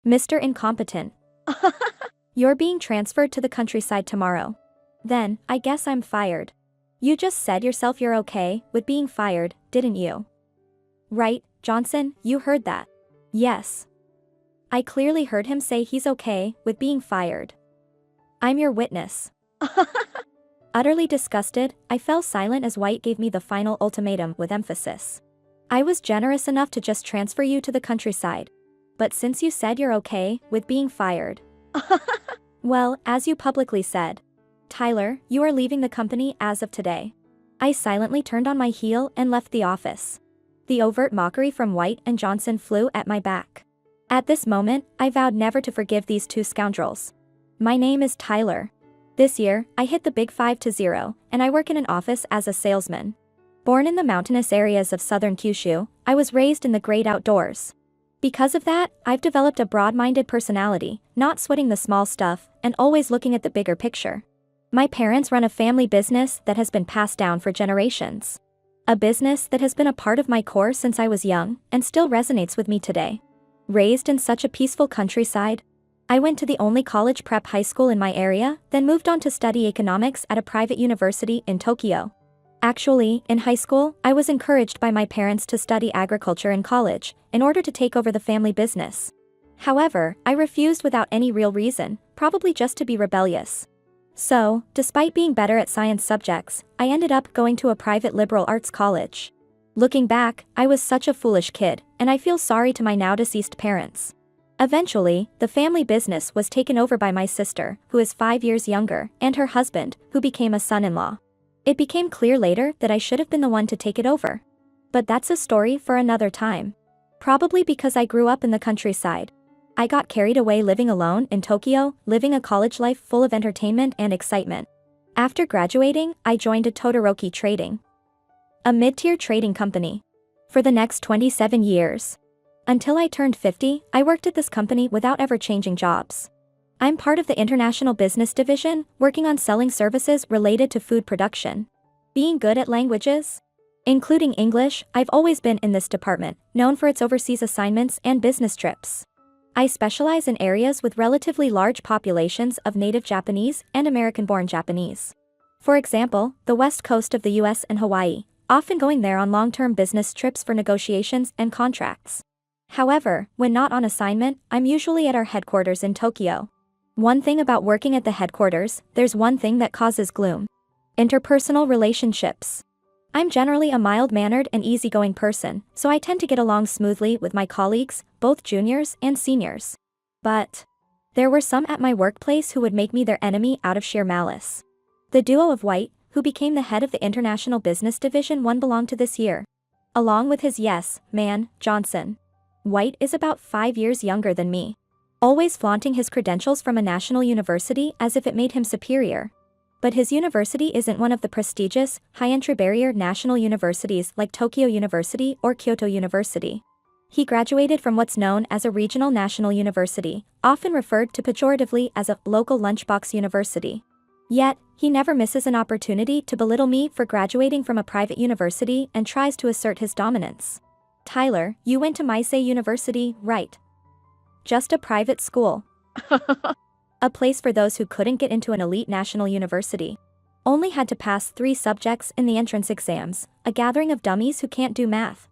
Mr. Incompetent. You're being transferred to the countryside tomorrow. Then, I guess I'm fired. You just said yourself you're okay with being fired, didn't you? Right, Johnson, you heard that. Yes. I clearly heard him say he's okay with being fired. I'm your witness. Utterly disgusted, I fell silent as White gave me the final ultimatum with emphasis. I was generous enough to just transfer you to the countryside. But since you said you're okay with being fired. Well, as you publicly said. Tyler, you are leaving the company as of today. I silently turned on my heel and left the office. The overt mockery from White and Johnson flew at my back. At this moment, I vowed never to forgive these two scoundrels. My name is Tyler. This year, I hit the big 5-0, and I work in an office as a salesman. Born in the mountainous areas of southern Kyushu, I was raised in the great outdoors. Because of that, I've developed a broad-minded personality, not sweating the small stuff, and always looking at the bigger picture. My parents run a family business that has been passed down for generations. A business that has been a part of my core since I was young, and still resonates with me today. Raised in such a peaceful countryside, I went to the only college prep high school in my area, then moved on to study economics at a private university in Tokyo. Actually, in high school, I was encouraged by my parents to study agriculture in college, in order to take over the family business. However, I refused without any real reason, probably just to be rebellious. So, despite being better at science subjects, I ended up going to a private liberal arts college. Looking back, I was such a foolish kid, and I feel sorry to my now-deceased parents. Eventually, the family business was taken over by my sister, who is 5 years younger, and her husband, who became a son-in-law. It became clear later that I should have been the one to take it over. But that's a story for another time. Probably because I grew up in the countryside. I got carried away living alone in Tokyo, living a college life full of entertainment and excitement. After graduating, I joined a Todoroki Trading, a mid-tier trading company, for the next 27 years. Until I turned 50, I worked at this company without ever changing jobs. I'm part of the international business division, working on selling services related to food production. Being good at languages, including English, I've always been in this department, known for its overseas assignments and business trips. I specialize in areas with relatively large populations of native Japanese and American-born Japanese. For example, the west coast of the US and Hawaii, often going there on long-term business trips for negotiations and contracts. However, when not on assignment, I'm usually at our headquarters in Tokyo. One thing about working at the headquarters, there's one thing that causes gloom. Interpersonal relationships. I'm generally a mild-mannered and easygoing person, so I tend to get along smoothly with my colleagues, both juniors and seniors. But there were some at my workplace who would make me their enemy out of sheer malice. The duo of White, who became the head of the International Business Division, one belonged to this year, along with his yes man, Johnson. White is about 5 years younger than me, always flaunting his credentials from a national university as if it made him superior. But his university isn't one of the prestigious, high-entry barrier national universities like Tokyo University or Kyoto University. He graduated from what's known as a regional national university, often referred to pejoratively as a local lunchbox university. Yet, he never misses an opportunity to belittle me for graduating from a private university and tries to assert his dominance. Tyler, you went to Meisei University, right? Just a private school. A place for those who couldn't get into an elite national university. Only had to pass 3 subjects in the entrance exams, a gathering of dummies who can't do math.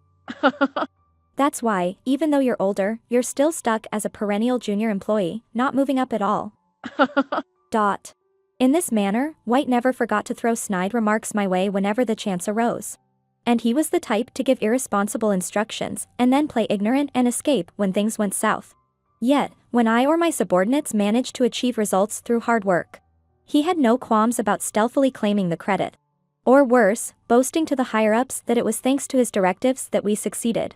That's why, even though you're older, you're still stuck as a perennial junior employee, not moving up at all. In this manner, White never forgot to throw snide remarks my way whenever the chance arose. And he was the type to give irresponsible instructions and then play ignorant and escape when things went south. Yet, when I or my subordinates managed to achieve results through hard work, he had no qualms about stealthily claiming the credit. Or worse, boasting to the higher-ups that it was thanks to his directives that we succeeded.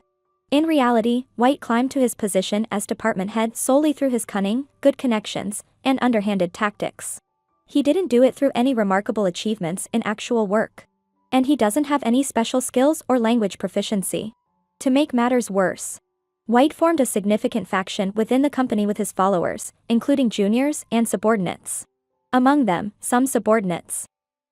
In reality, White climbed to his position as department head solely through his cunning, good connections, and underhanded tactics. He didn't do it through any remarkable achievements in actual work. And he doesn't have any special skills or language proficiency. To make matters worse, White formed a significant faction within the company with his followers, including juniors and subordinates. Among them, some subordinates,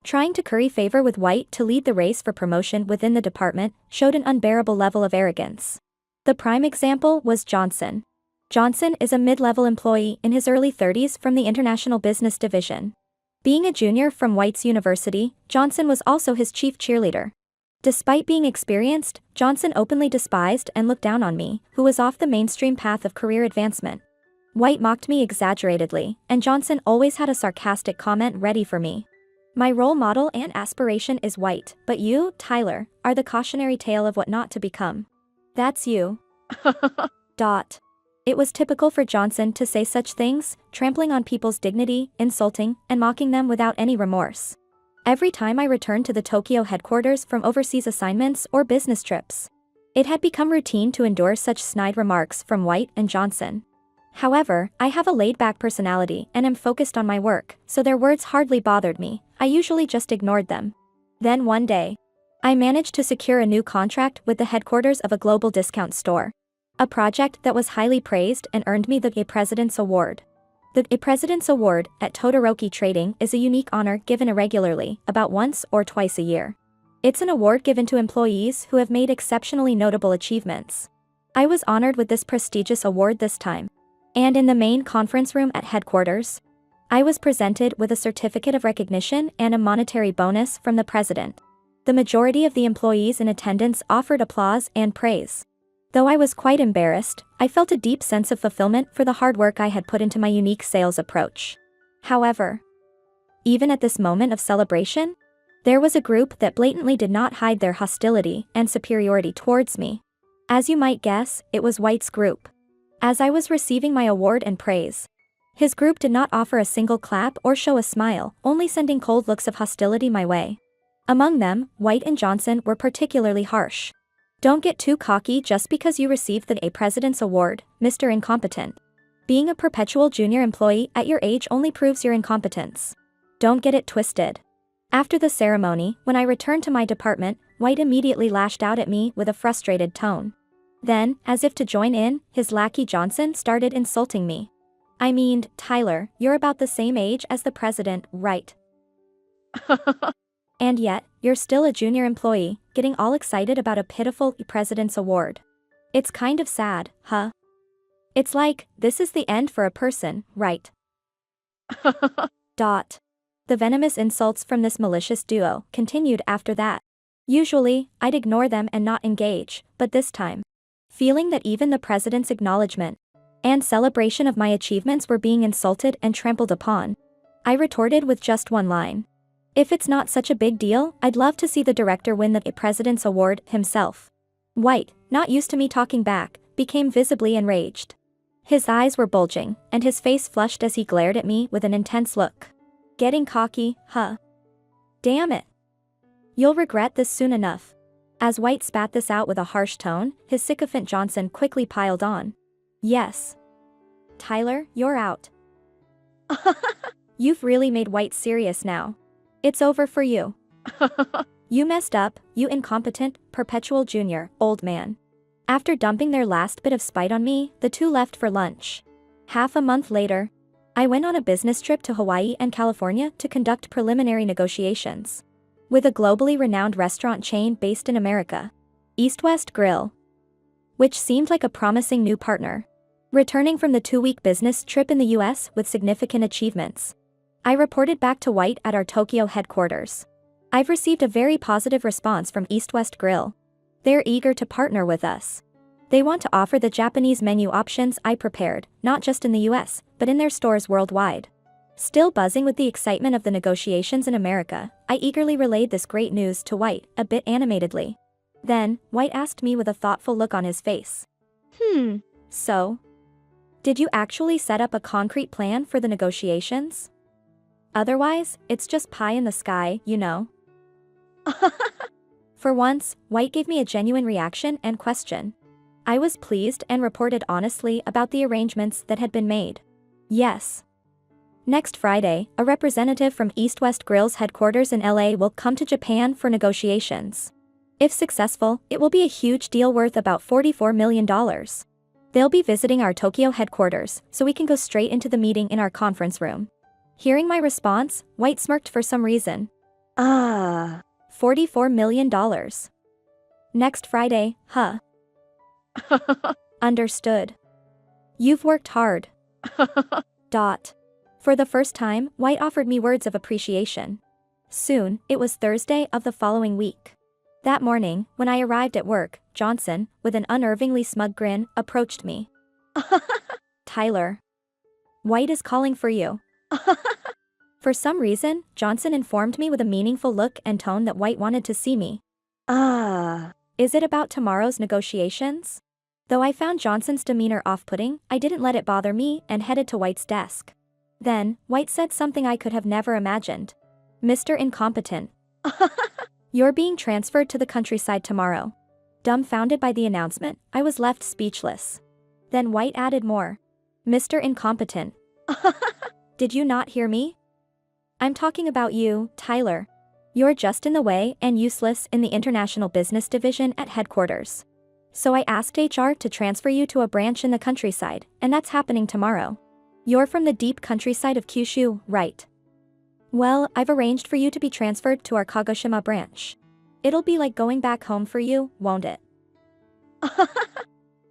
trying to curry favor with White to lead the race for promotion within the department, showed an unbearable level of arrogance. The prime example was Johnson. Johnson is a mid-level employee in his early 30s from the International Business Division. Being a junior from White's University, Johnson was also his chief cheerleader. Despite being experienced, Johnson openly despised and looked down on me, who was off the mainstream path of career advancement. White mocked me exaggeratedly, and Johnson always had a sarcastic comment ready for me. My role model and aspiration is White, but you, Tyler, are the cautionary tale of what not to become. That's you. Dot. It was typical for Johnson to say such things, trampling on people's dignity, insulting, and mocking them without any remorse. Every time I returned to the Tokyo headquarters from overseas assignments or business trips, it had become routine to endure such snide remarks from White and Johnson. However, I have a laid-back personality and am focused on my work, so their words hardly bothered me. I usually just ignored them. Then one day, I managed to secure a new contract with the headquarters of a global discount store. A project that was highly praised and earned me the President's Award. The President's Award at Todoroki Trading is a unique honor given irregularly, about once or twice a year. It's an award given to employees who have made exceptionally notable achievements. I was honored with this prestigious award this time. And in the main conference room at headquarters, I was presented with a certificate of recognition and a monetary bonus from the president. The majority of the employees in attendance offered applause and praise. Though I was quite embarrassed, I felt a deep sense of fulfillment for the hard work I had put into my unique sales approach. However, even at this moment of celebration, there was a group that blatantly did not hide their hostility and superiority towards me. As you might guess, it was White's group. As I was receiving my award and praise, his group did not offer a single clap or show a smile, only sending cold looks of hostility my way. Among them, White and Johnson were particularly harsh. Don't get too cocky just because you received the President's Award, Mr. Incompetent. Being a perpetual junior employee at your age only proves your incompetence. Don't get it twisted. After the ceremony, when I returned to my department, White immediately lashed out at me with a frustrated tone. Then, as if to join in, his lackey Johnson started insulting me. I mean, Tyler, you're about the same age as the president, right? And yet, you're still a junior employee, getting all excited about a pitiful President's Award. It's kind of sad, huh? It's like, this is the end for a person, right? Dot. The venomous insults from this malicious duo continued after that. Usually, I'd ignore them and not engage, but this time, feeling that even the president's acknowledgement and celebration of my achievements were being insulted and trampled upon, I retorted with just one line. If it's not such a big deal, I'd love to see the director win the President's Award himself. White, not used to me talking back, became visibly enraged. His eyes were bulging, and his face flushed as he glared at me with an intense look. Getting cocky, huh? Damn it. You'll regret this soon enough. As White spat this out with a harsh tone, his sycophant Johnson quickly piled on. Yes. Tyler, you're out. You've really made White serious now. It's over for you. You messed up, you incompetent, perpetual junior, old man. After dumping their last bit of spite on me, the two left for lunch. Half a month later, I went on a business trip to Hawaii and California to conduct preliminary negotiations with a globally renowned restaurant chain based in America, East West Grill, which seemed like a promising new partner. Returning from the 2-week business trip in the US with significant achievements, I reported back to White at our Tokyo headquarters. I've received a very positive response from East West Grill. They're eager to partner with us. They want to offer the Japanese menu options I prepared, not just in the US, but in their stores worldwide. Still buzzing with the excitement of the negotiations in America, I eagerly relayed this great news to White, a bit animatedly. Then, White asked me with a thoughtful look on his face. So? Did you actually set up a concrete plan for the negotiations? Otherwise, it's just pie in the sky, you know. For once, White gave me a genuine reaction and question. I was pleased and reported honestly about the arrangements that had been made. Yes. Next Friday, a representative from East West Grill's headquarters in LA will come to Japan for negotiations. If successful, it will be a huge deal worth about $44 million. They'll be visiting our Tokyo headquarters, so we can go straight into the meeting in our conference room. Hearing my response, White smirked for some reason. $44 million. Next Friday, huh? Understood. You've worked hard. Dot. For the first time, White offered me words of appreciation. Soon, it was Thursday of the following week. That morning, when I arrived at work, Johnson, with an unnervingly smug grin, approached me. Tyler. White is calling for you. For some reason, Johnson informed me with a meaningful look and tone that White wanted to see me. Is it about tomorrow's negotiations? Though I found Johnson's demeanor off-putting, I didn't let it bother me and headed to White's desk. Then, White said something I could have never imagined. Mr. Incompetent. You're being transferred to the countryside tomorrow. Dumbfounded by the announcement, I was left speechless. Then White added more. Mr. Incompetent. Did you not hear me? I'm talking about you, Tyler. You're just in the way and useless in the International Business Division at headquarters. So I asked HR to transfer you to a branch in the countryside, and that's happening tomorrow. You're from the deep countryside of Kyushu, right? Well, I've arranged for you to be transferred to our Kagoshima branch. It'll be like going back home for you, won't it?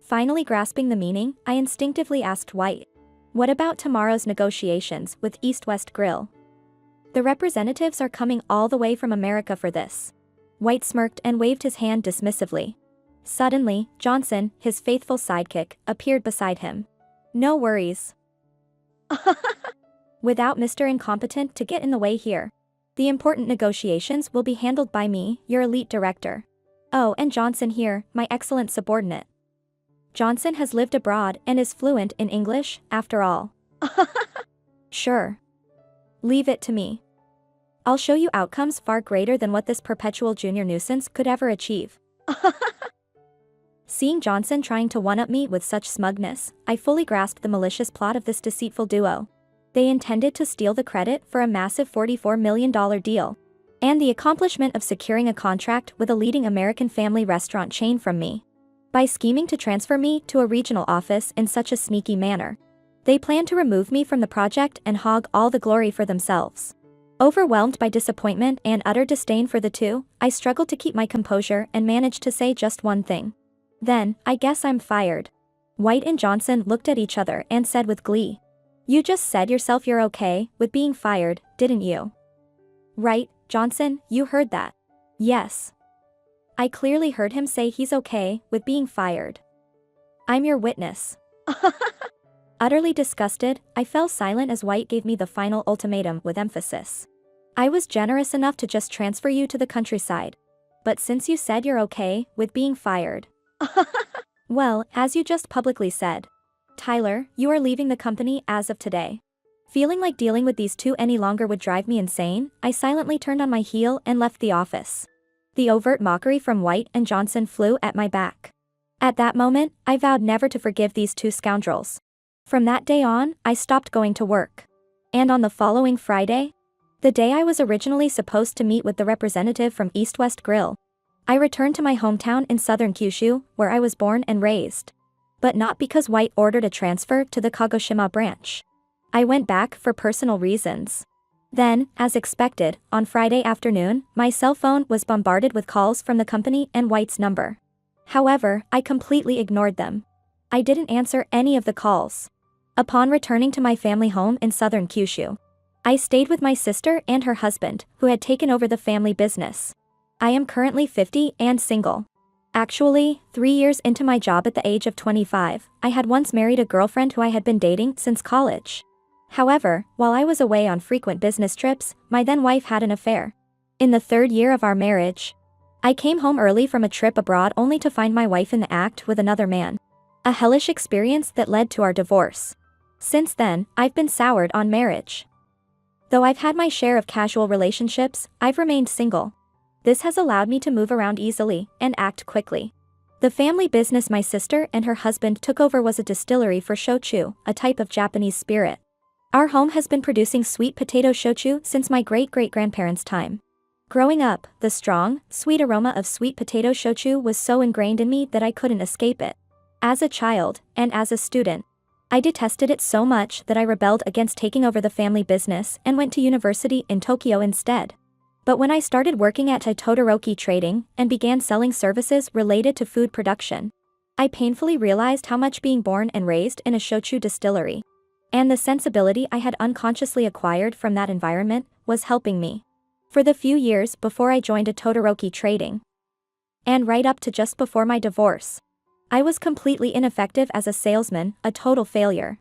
Finally grasping the meaning, I instinctively asked White. What about tomorrow's negotiations with East West Grill? The representatives are coming all the way from America for this. White smirked and waved his hand dismissively. Suddenly, Johnson, his faithful sidekick, appeared beside him. No worries. Without Mr. Incompetent to get in the way here. The important negotiations will be handled by me, your elite director. Oh, and Johnson here, my excellent subordinate. Johnson has lived abroad and is fluent in English, after all. Sure. Leave it to me. I'll show you outcomes far greater than what this perpetual junior nuisance could ever achieve. Seeing Johnson trying to one-up me with such smugness, I fully grasped the malicious plot of this deceitful duo. They intended to steal the credit for a massive $44 million deal. And the accomplishment of securing a contract with a leading American family restaurant chain from me. By scheming to transfer me to a regional office in such a sneaky manner. They planned to remove me from the project and hog all the glory for themselves. Overwhelmed by disappointment and utter disdain for the two, I struggled to keep my composure and managed to say just one thing. Then, I guess I'm fired. White and Johnson looked at each other and said with glee. You just said yourself you're okay with being fired, didn't you? Right, Johnson, you heard that. Yes. I clearly heard him say he's okay with being fired. I'm your witness. Utterly disgusted, I fell silent as White gave me the final ultimatum with emphasis. I was generous enough to just transfer you to the countryside. But since you said you're okay with being fired. Well, as you just publicly said. Tyler, you are leaving the company as of today. Feeling like dealing with these two any longer would drive me insane, I silently turned on my heel and left the office. The overt mockery from White and Johnson flew at my back. At that moment, I vowed never to forgive these two scoundrels. From that day on, I stopped going to work. And on the following Friday, the day I was originally supposed to meet with the representative from East West Grill, I returned to my hometown in southern Kyushu, where I was born and raised. But not because White ordered a transfer to the Kagoshima branch. I went back for personal reasons. Then, as expected, on Friday afternoon, my cell phone was bombarded with calls from the company and White's number. However, I completely ignored them. I didn't answer any of the calls. Upon returning to my family home in southern Kyushu, I stayed with my sister and her husband, who had taken over the family business. I am currently 50 and single. Actually, 3 years into my job at the age of 25, I had once married a girlfriend who I had been dating since college. However, while I was away on frequent business trips, my then-wife had an affair. In the 3rd year of our marriage, I came home early from a trip abroad only to find my wife in the act with another man. A hellish experience that led to our divorce. Since then, I've been soured on marriage. Though I've had my share of casual relationships, I've remained single. This has allowed me to move around easily and act quickly. The family business my sister and her husband took over was a distillery for shochu, a type of Japanese spirit. Our home has been producing sweet potato shochu since my great-great-grandparents' time. Growing up, the strong, sweet aroma of sweet potato shochu was so ingrained in me that I couldn't escape it. As a child, and as a student, I detested it so much that I rebelled against taking over the family business and went to university in Tokyo instead. But when I started working at Todoroki Trading and began selling services related to food production, I painfully realized how much being born and raised in a shochu distillery and the sensibility I had unconsciously acquired from that environment was helping me. For the few years before I joined a Todoroki trading, and right up to just before my divorce, I was completely ineffective as a salesman, a total failure.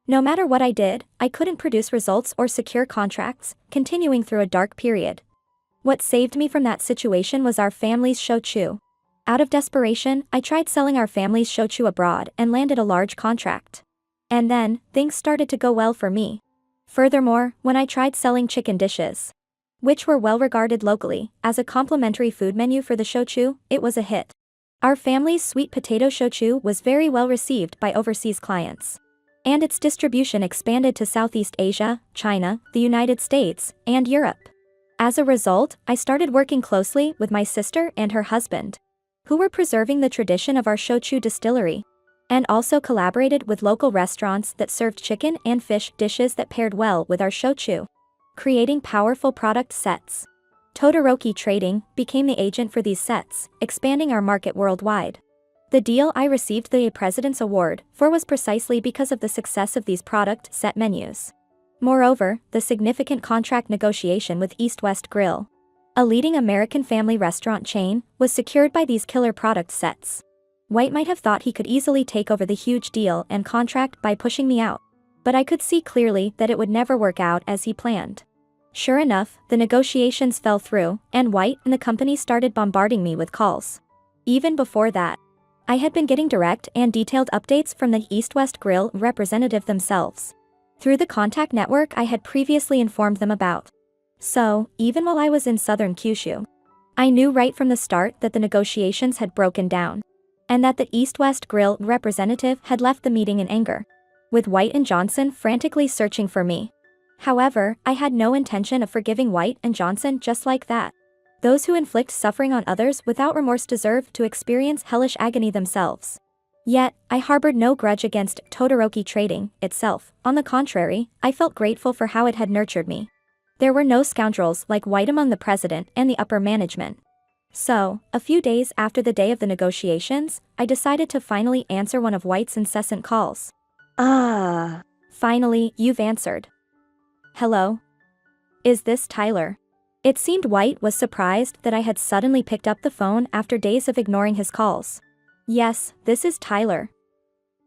No matter what I did, I couldn't produce results or secure contracts, continuing through a dark period. What saved me from that situation was our family's shochu. Out of desperation, I tried selling our family's shochu abroad and landed a large contract. And then, things started to go well for me. Furthermore, when I tried selling chicken dishes, which were well regarded locally, as a complimentary food menu for the shochu, it was a hit. Our family's sweet potato shochu was very well received by overseas clients. And its distribution expanded to Southeast Asia, China, the United States, and Europe. As a result, I started working closely with my sister and her husband, who were preserving the tradition of our shochu distillery, and also collaborated with local restaurants that served chicken and fish dishes that paired well with our shochu, creating powerful product sets. Todoroki Trading became the agent for these sets, expanding our market worldwide. The deal I received the President's Award for was precisely because of the success of these product set menus. Moreover, the significant contract negotiation with East West Grill, a leading American family restaurant chain, was secured by these killer product sets. White might have thought he could easily take over the huge deal and contract by pushing me out, but I could see clearly that it would never work out as he planned. Sure enough, the negotiations fell through, and White and the company started bombarding me with calls. Even before that, I had been getting direct and detailed updates from the East West Grill representative themselves, through the contact network I had previously informed them about. So, even while I was in southern Kyushu, I knew right from the start that the negotiations had broken down, and that the East West Grill representative had left the meeting in anger, with White and Johnson frantically searching for me. However, I had no intention of forgiving White and Johnson just like that. Those who inflict suffering on others without remorse deserve to experience hellish agony themselves. Yet, I harbored no grudge against Todoroki Trading itself. On the contrary, I felt grateful for how it had nurtured me. There were no scoundrels like White among the president and the upper management. So, a few days after the day of the negotiations, I decided to finally answer one of White's incessant calls. Finally, you've answered. Hello? Is this Tyler? It seemed White was surprised that I had suddenly picked up the phone after days of ignoring his calls. Yes, this is Tyler.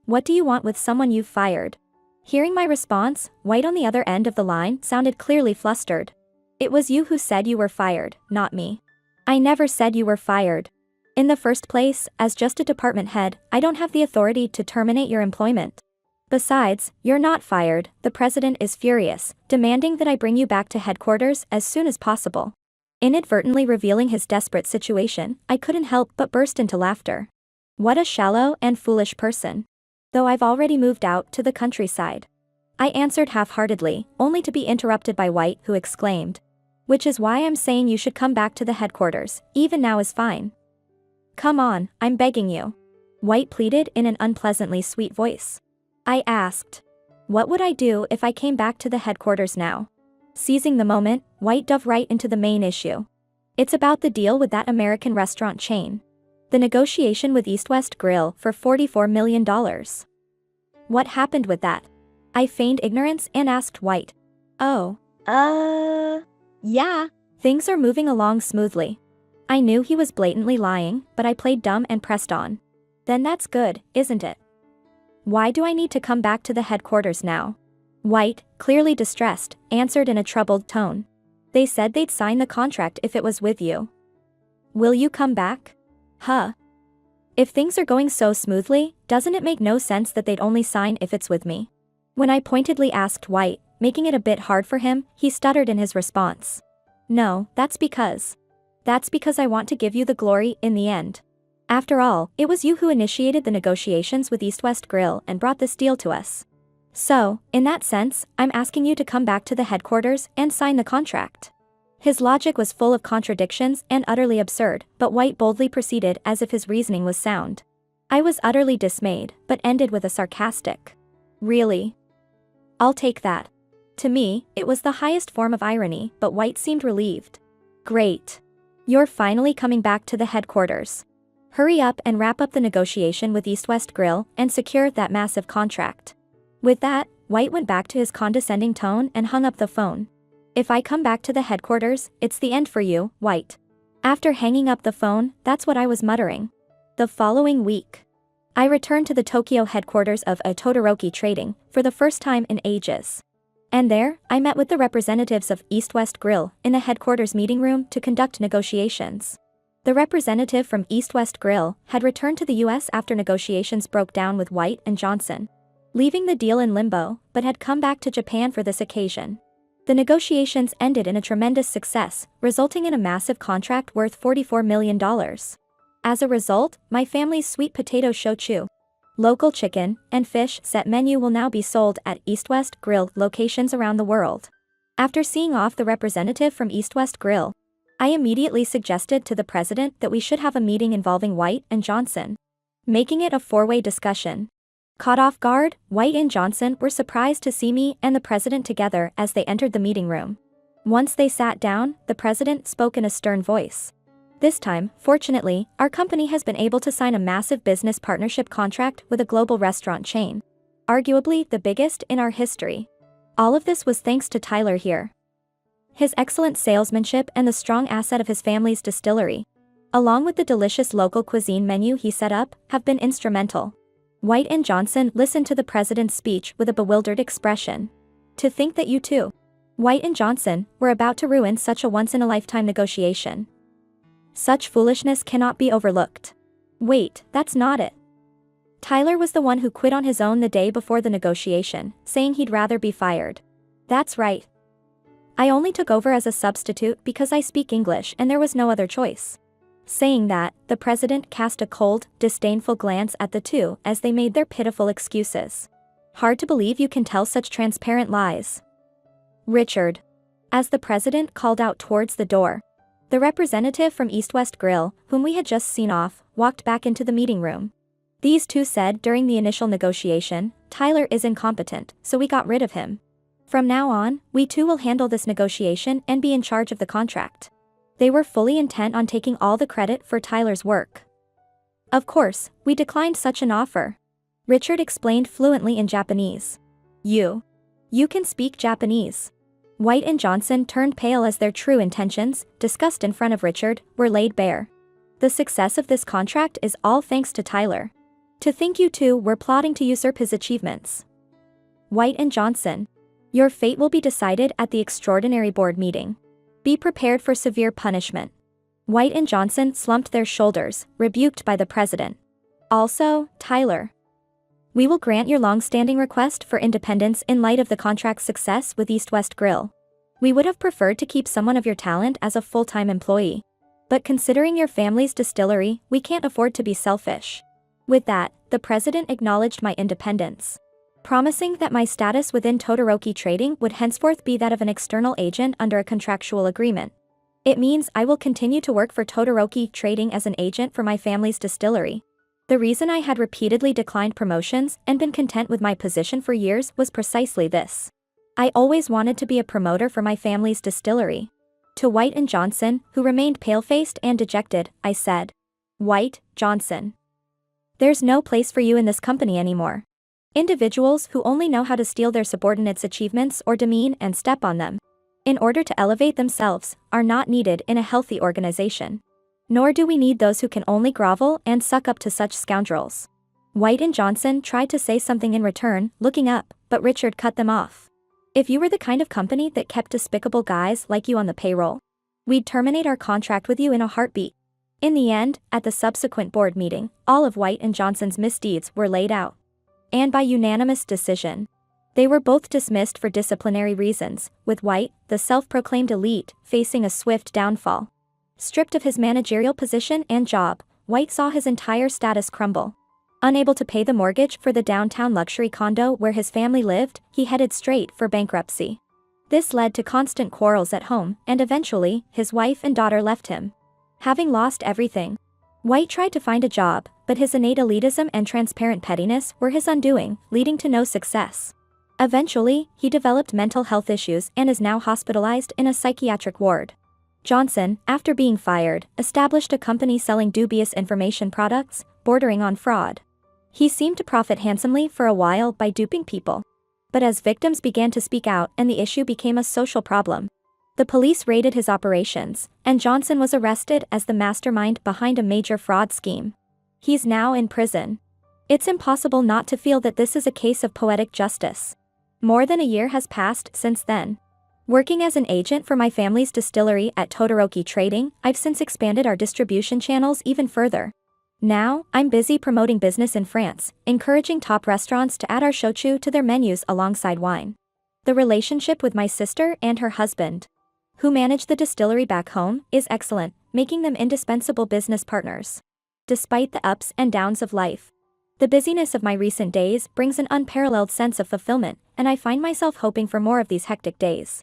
What do you want with someone you've fired? Hearing my response, White on the other end of the line sounded clearly flustered. It was you who said you were fired, not me. I never said you were fired. In the first place, as just a department head, I don't have the authority to terminate your employment. Besides, you're not fired. The president is furious, demanding that I bring you back to headquarters as soon as possible. Inadvertently revealing his desperate situation, I couldn't help but burst into laughter. What a shallow and foolish person. Though I've already moved out to the countryside. I answered half-heartedly, only to be interrupted by White, who exclaimed, which is why I'm saying you should come back to the headquarters, even now is fine. Come on, I'm begging you. White pleaded in an unpleasantly sweet voice. I asked, what would I do if I came back to the headquarters now? Seizing the moment, White dove right into the main issue. It's about the deal with that American restaurant chain. The negotiation with East West Grill for $44 million. What happened with that? I feigned ignorance and asked White. Yeah. Things are moving along smoothly. I knew he was blatantly lying, but I played dumb and pressed on. Then that's good, isn't it? Why do I need to come back to the headquarters now? White, clearly distressed, answered in a troubled tone. They said they'd sign the contract if it was with you. Will you come back? If things are going so smoothly, doesn't it make no sense that they'd only sign if it's with me? When I pointedly asked White, making it a bit hard for him, he stuttered in his response. No, that's because I want to give you the glory in the end. After all, it was you who initiated the negotiations with East West Grill and brought this deal to us. So, in that sense, I'm asking you to come back to the headquarters and sign the contract. His logic was full of contradictions and utterly absurd, but White boldly proceeded as if his reasoning was sound. I was utterly dismayed, but ended with a sarcastic, really? I'll take that. To me, it was the highest form of irony, but White seemed relieved. Great. You're finally coming back to the headquarters. Hurry up and wrap up the negotiation with East West Grill and secure that massive contract. With that, White went back to his condescending tone and hung up the phone. If I come back to the headquarters, it's the end for you, White. After hanging up the phone, that's what I was muttering. The following week, I returned to the Tokyo headquarters of Todoroki Trading for the first time in ages. And there, I met with the representatives of East West Grill in the headquarters meeting room to conduct negotiations. The representative from East West Grill had returned to the US after negotiations broke down with White and Johnson, leaving the deal in limbo, but had come back to Japan for this occasion. The negotiations ended in a tremendous success, resulting in a massive contract worth $44 million. As a result, my family's sweet potato shochu, local chicken, and fish set menu will now be sold at East West Grill locations around the world. After seeing off the representative from East West Grill, I immediately suggested to the president that we should have a meeting involving White and Johnson, making it a four-way discussion. Caught off guard, White and Johnson were surprised to see me and the president together as they entered the meeting room. Once they sat down, the president spoke in a stern voice. This time, fortunately, our company has been able to sign a massive business partnership contract with a global restaurant chain, arguably the biggest in our history. All of this was thanks to Tyler here. His excellent salesmanship and the strong asset of his family's distillery, along with the delicious local cuisine menu he set up, have been instrumental. White and Johnson listened to the president's speech with a bewildered expression. To think that you two, White and Johnson, were about to ruin such a once-in-a-lifetime negotiation. Such foolishness cannot be overlooked. Wait, that's not it. Tyler was the one who quit on his own the day before the negotiation, saying he'd rather be fired. That's right. I only took over as a substitute because I speak English and there was no other choice. Saying that, the president cast a cold, disdainful glance at the two as they made their pitiful excuses. Hard to believe you can tell such transparent lies. Richard. As the president called out towards the door, the representative from East West Grill, whom we had just seen off, walked back into the meeting room. These two said during the initial negotiation, Tyler is incompetent, so we got rid of him. From now on, we two will handle this negotiation and be in charge of the contract. They were fully intent on taking all the credit for Tyler's work. Of course, we declined such an offer. Richard explained fluently in Japanese. You can speak Japanese. White and Johnson turned pale as their true intentions, discussed in front of Richard, were laid bare. The success of this contract is all thanks to Tyler. To think you two were plotting to usurp his achievements. White and Johnson, your fate will be decided at the extraordinary board meeting. Be prepared for severe punishment. White and Johnson slumped their shoulders, rebuked by the president. Also, Tyler, we will grant your long-standing request for independence in light of the contract's success with East West Grill. We would have preferred to keep someone of your talent as a full-time employee. But considering your family's distillery, we can't afford to be selfish. With that, the president acknowledged my independence, promising that my status within Todoroki Trading would henceforth be that of an external agent under a contractual agreement. It means I will continue to work for Todoroki Trading as an agent for my family's distillery. The reason I had repeatedly declined promotions and been content with my position for years was precisely this. I always wanted to be a promoter for my family's distillery. To White and Johnson, who remained pale-faced and dejected, I said, White, Johnson, there's no place for you in this company anymore. Individuals who only know how to steal their subordinates' achievements or demean and step on them in order to elevate themselves are not needed in a healthy organization. Nor do we need those who can only grovel and suck up to such scoundrels. White and Johnson tried to say something in return, looking up, but Richard cut them off. If you were the kind of company that kept despicable guys like you on the payroll, we'd terminate our contract with you in a heartbeat. In the end, at the subsequent board meeting, all of White and Johnson's misdeeds were laid out. And by unanimous decision, they were both dismissed for disciplinary reasons, with White, the self-proclaimed elite, facing a swift downfall. Stripped of his managerial position and job, White saw his entire status crumble. Unable to pay the mortgage for the downtown luxury condo where his family lived, he headed straight for bankruptcy. This led to constant quarrels at home, and eventually, his wife and daughter left him. Having lost everything, White tried to find a job, but his innate elitism and transparent pettiness were his undoing, leading to no success. Eventually, he developed mental health issues and is now hospitalized in a psychiatric ward. Johnson, after being fired, established a company selling dubious information products, bordering on fraud. He seemed to profit handsomely for a while by duping people. But as victims began to speak out and the issue became a social problem, the police raided his operations, and Johnson was arrested as the mastermind behind a major fraud scheme. He's now in prison. It's impossible not to feel that this is a case of poetic justice. More than a year has passed since then. Working as an agent for my family's distillery at Todoroki Trading, I've since expanded our distribution channels even further. Now, I'm busy promoting business in France, encouraging top restaurants to add our shochu to their menus alongside wine. The relationship with my sister and her husband, who manage the distillery back home, is excellent, making them indispensable business partners. Despite the ups and downs of life, the busyness of my recent days brings an unparalleled sense of fulfillment, and I find myself hoping for more of these hectic days.